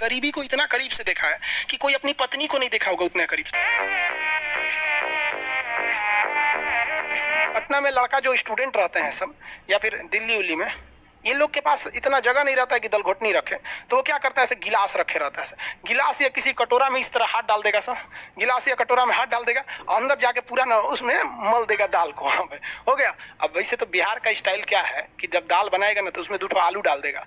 गरीबी को इतना करीब से देखा है कि कोई अपनी पत्नी को नहीं देखा होगा उतना करीब से। पटना में लड़का जो स्टूडेंट रहते हैं सब, या फिर दिल्ली उल्ली में, ये लोग के पास इतना जगह नहीं रहता है कि दल घोटनी रखे, तो वो क्या करता है, ऐसे गिलास रखे रहता है, गिलास या किसी कटोरा में इस तरह हाथ डाल देगा सर, गिलास या कटोरा में हाथ डाल देगा, अंदर जाके पूरा ना उसमें मल देगा दाल को, वहाँ पे हो गया। अब वैसे तो बिहार का स्टाइल क्या है कि जब दाल बनाएगा ना तो उसमें 2 आलू डाल देगा,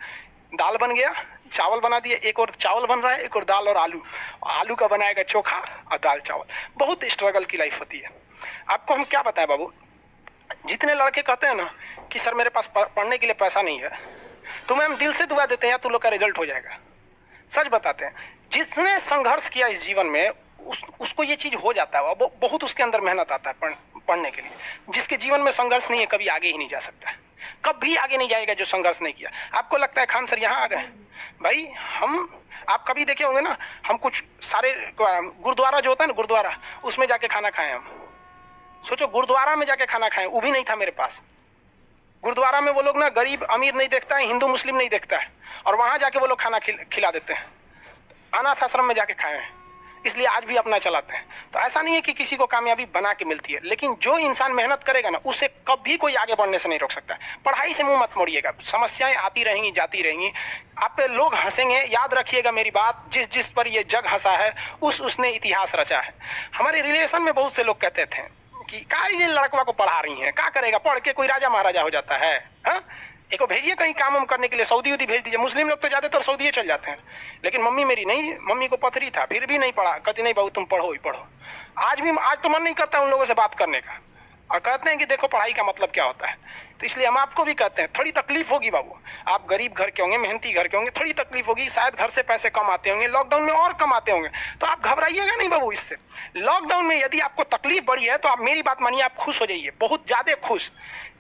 दाल बन गया, चावल बना दिए, एक और चावल बन रहा है, एक और दाल और आलू, आलू का बनाएगा चोखा और दाल चावल। बहुत स्ट्रगल की लाइफ होती है। आपको हम क्या बताएं बाबू, जितने लड़के कहते हैं ना कि सर मेरे पास पढ़ने के लिए पैसा नहीं है, तुम्हें हम दिल से दुआ देते हैं यार, तुम लोग का रिजल्ट हो जाएगा। सच बताते हैं, जिसने संघर्ष किया इस जीवन में उसको ये चीज़ हो जाता है, बहुत उसके अंदर मेहनत आता है पढ़ने के लिए। जिसके जीवन में संघर्ष नहीं है कभी आगे ही नहीं जा सकता है, कभी आगे नहीं जाएगा जो संघर्ष नहीं किया। आपको लगता है खान सर यहाँ आ गए, भाई आप कभी देखे होंगे ना, हम कुछ सारे गुरुद्वारा जो होता है ना, गुरुद्वारा, उसमें जाके खाना खाएं हम। सोचो गुरुद्वारा में जाके खाना खाएं, वो भी नहीं था मेरे पास। गुरुद्वारा में वो लोग ना गरीब अमीर नहीं देखता है, हिंदू मुस्लिम नहीं देखता है, और वहां जाके वो लोग खाना खिला देते हैं। अनाथ आश्रम में जाके खाए हैं, इसलिए आज भी अपना चलाते हैं। तो ऐसा नहीं है कि किसी को कामयाबी बना के मिलती है, लेकिन जो इंसान मेहनत करेगा ना, उसे कभी कोई आगे बढ़ने से नहीं रोक सकता है। पढ़ाई से मुंह मत मोड़िएगा, समस्याएं आती रहेंगी जाती रहेंगी, आप पे लोग हंसेंगे। याद रखिएगा मेरी बात, जिस पर ये जग हंसा है उसने इतिहास रचा है। हमारे रिलेशन में बहुत से लोग कहते थे कि का ये लड़कवा को पढ़ा रही हैं, क्या करेगा, पढ़ के कोई राजा महाराजा हो जाता है। हाँ, एक को भेजिए कहीं काम वाम करने के लिए, सऊदी उदी भेज दीजिए। मुस्लिम लोग तो ज़्यादातर सऊदी चल जाते हैं, लेकिन मम्मी मेरी नहीं, मम्मी को पथरी था फिर भी नहीं पढ़ा, कहती नहीं बाबू तुम पढ़ो ही पढ़ो। आज तो मन नहीं करता उन लोगों से बात करने का, और कहते हैं कि देखो पढ़ाई का मतलब क्या होता है। तो इसलिए हम आपको भी कहते हैं, थोड़ी तकलीफ होगी बाबू, आप गरीब घर के होंगे, मेहनती घर के होंगे, थोड़ी तकलीफ होगी, शायद घर से पैसे कम आते होंगे, लॉकडाउन में और कम आते होंगे, तो आप घबराइएगा नहीं बाबू इससे। लॉकडाउन में यदि आपको तकलीफ बढ़ी है तो आप मेरी बात मानिए, आप खुश हो जाइए, बहुत ज्यादा खुश।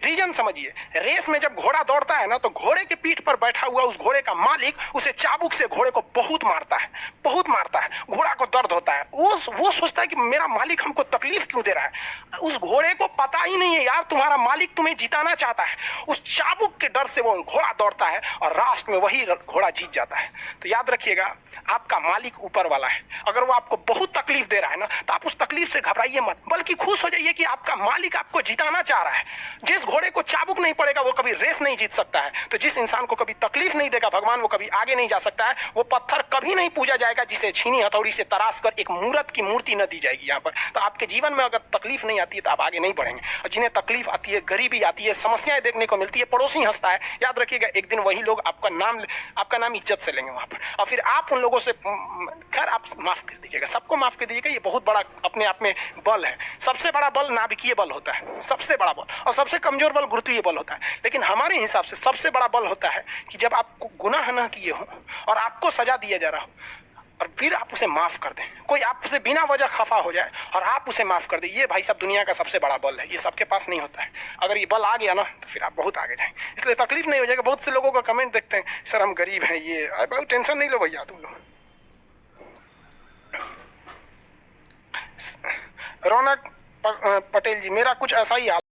रीजन समझिए, रेस में जब घोड़ा दौड़ता है ना, तो घोड़े के पीठ पर बैठा हुआ उस घोड़े का मालिक उसे चाबुक से घोड़े को बहुत मारता है, बहुत मारता है, घोड़ा को दर्द होता है। वो सोचता है कि मेरा मालिक हमको तकलीफ क्यों दे रहा है। उस घोड़े को पता ही नहीं है यार तुम्हारा मालिक तुम्हें जिताना चाहता है। उस चाबुक के डर से वो घोड़ा दौड़ता है और लास्ट में वही घोड़ा जीत जाता है। तो याद रखिएगा, आपका मालिक ऊपर वाला है। अगर वो आपको बहुत तकलीफ दे रहा है ना, तो आप उस तकलीफ से घबराइए मत, बल्कि खुश हो जाइए कि आपका मालिक आपको जिताना चाह रहा है। जिस घोड़े को चाबुक नहीं पड़ेगा वो कभी रेस नहीं जीत सकता है। तो जिस इंसान को कभी तकलीफ नहीं देगा भगवान, वो कभी आगे नहीं जा सकता है। वो पत्थर कभी नहीं पूजा जाएगा जिसे छीनी हथौड़ी से तराश कर एक मूर्त की मूर्ति न दी जाएगी यहाँ पर। तो आपके जीवन में अगर तकलीफ नहीं आती है तो आप आगे नहीं बढ़ेंगे। और जिन्हें तकलीफ आती है, गरीबी आती है, समस्याएं देखने को मिलती है, पड़ोसी हंसता है, याद रखिएगा एक दिन वही लोग आपका नाम इज्जत से लेंगे वहां पर, और फिर आप उन लोगों से खैर आप माफ कर दीजिएगा, सबको माफ कर दीजिएगा। ये बहुत बड़ा अपने आप में बल है। सबसे बड़ा बल नाभिकीय बल होता है, सबसे बड़ा बल, और सबसे कमजोर बल गुरुत्वीय बल होता है। लेकिन हमारे हिसाब से सबसे बड़ा बल होता है कि जब आप गुनाह न किए हो और आपको सजा दिया जा रहा हो, और फिर आप उसे माफ कर दें। कोई आपसे बिना वजह खफा हो जाए और आप उसे माफ कर दें, ये भाई सब दुनिया का सबसे बड़ा बल है। ये सबके पास नहीं होता है। अगर ये बल आ गया ना तो फिर आप बहुत आगे जाएं। इसलिए तकलीफ नहीं हो जाएगा। बहुत से लोगों का कमेंट देखते हैं, सर हम गरीब हैं, ये बहुत टेंशन नहीं लो भैया तुम लोग। रौनक पटेल जी, मेरा कुछ ऐसा ही हाल